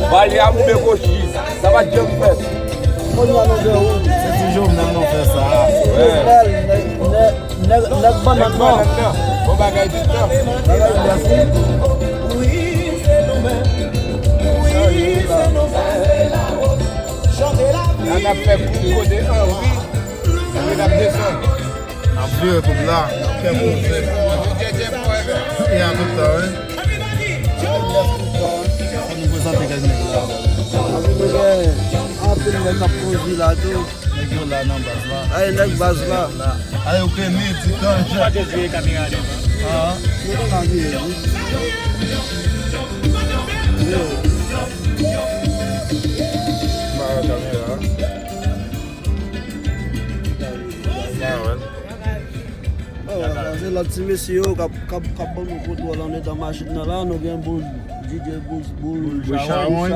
Vale a meu coxinho, tava de ano perto. Esse jogo não fez ça. Vou pagar de tempo. On a fait beaucoup de oui. On a descendu. A vieux comme là, on fait bouger. Il y a tout ça, hein. On nous présente les gars. Aí, né, base lá. Aí o que nem de tanto. Pode ver caminhar. Ah, lá de cima esse eu, acabou no culto lá dentro da máquina lá, não ganha bolo. DJ Bull Buchaon.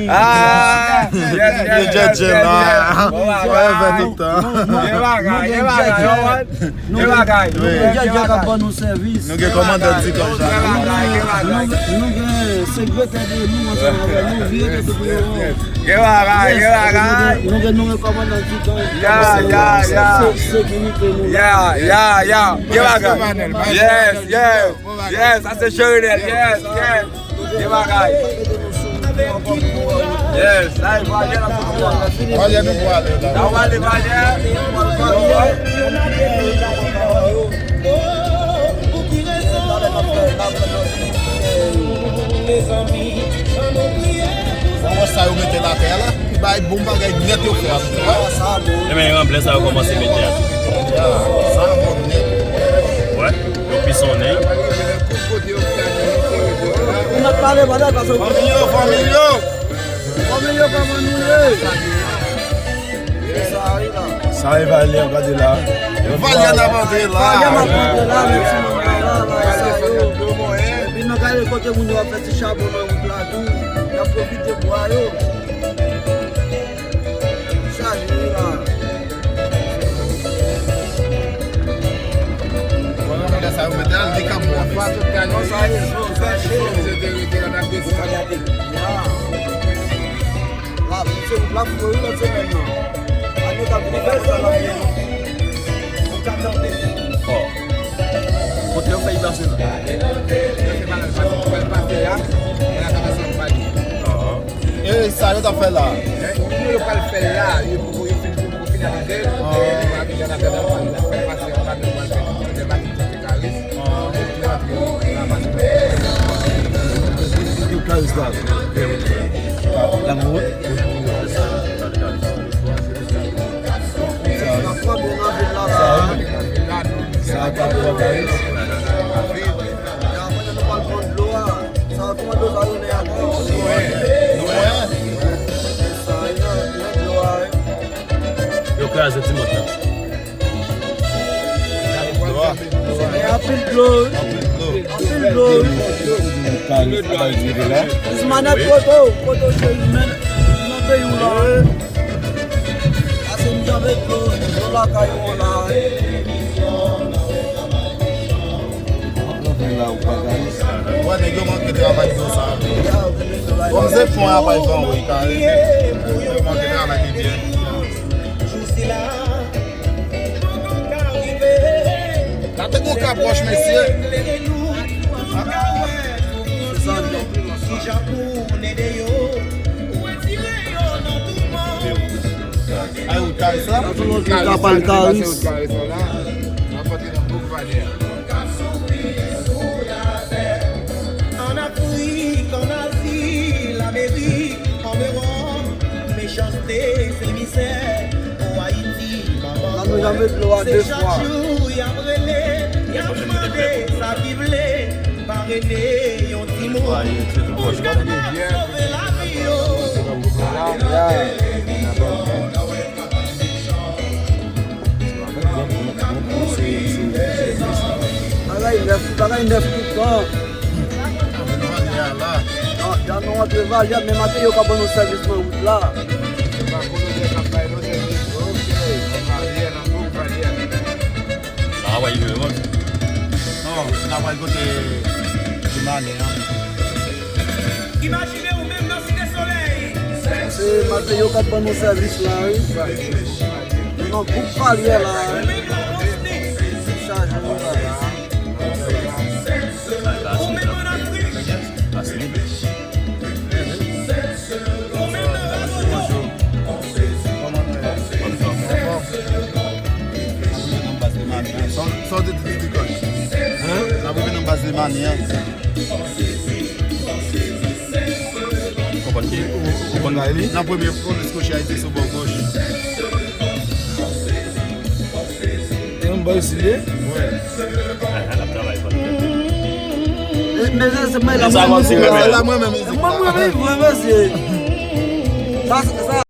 Ah, DJ lá. Vai ver tudo. Devagar. Já acabou no serviço. Não quer comandar de como já. Não quer secretário de não vira tudo. Não quer comandar de como. Yes, that's a show there. Yes. Devagar. Yes, vai lá. Olha no quadro. Dá vale. Vamos sair meter na tela e vai bomba ganhar dinheiro teu ferro. Também uma empresa vai começar a meter. Ouais, eu pisonei. Família para Manuel. Sai, valeu, cadê lá? Valeu na bandeira lá. E na cara quando o mundo vai fazer chabo no lado, já profite boa eu. Sai lá. Saiu metendo ali com a boa. Lá foi uma semana. Ali tá conversa lá. Ó. O teu foi Barcelona. Ele saiu da fé lá. Eu para lá e eu finalizei. E o Carlos lá? Tá no outro? Sabe para o Carlos? Eu quero esse motor. This man that photo show you man, not pay you long. I said job it go, la caiu lá. O negócio não quer trabalhar com sabe. Como você põe a paixão aí, cara? Eu não quero nada de bem. Até com o capote, Messias. Aí o cara está En Afrique, en Asie, l'Amérique, en Europe, méchanceté, c'est misère. j'en mets de l'eau à 2 fois. Bagay neuf tout le temps. J'en ai de valeur, mais maintenant, il y a pas bon service dans la route là. Ah ouais, il veut. Non, on va côté du Mané. Imaginez vous-même dans Cité Soleil. C'est maintenant, il y a pas bon service là. Non, coupe pas là. Charge là. Só de tudo coisa. Lá vou ver no base de mania. Na primeira quando escutar aí sobre o gauche. Tem brasileiro? Ouais. Elle a travaillé pas. Mais ça c'est Ça va, c'est La moi même. moi, c'est ça.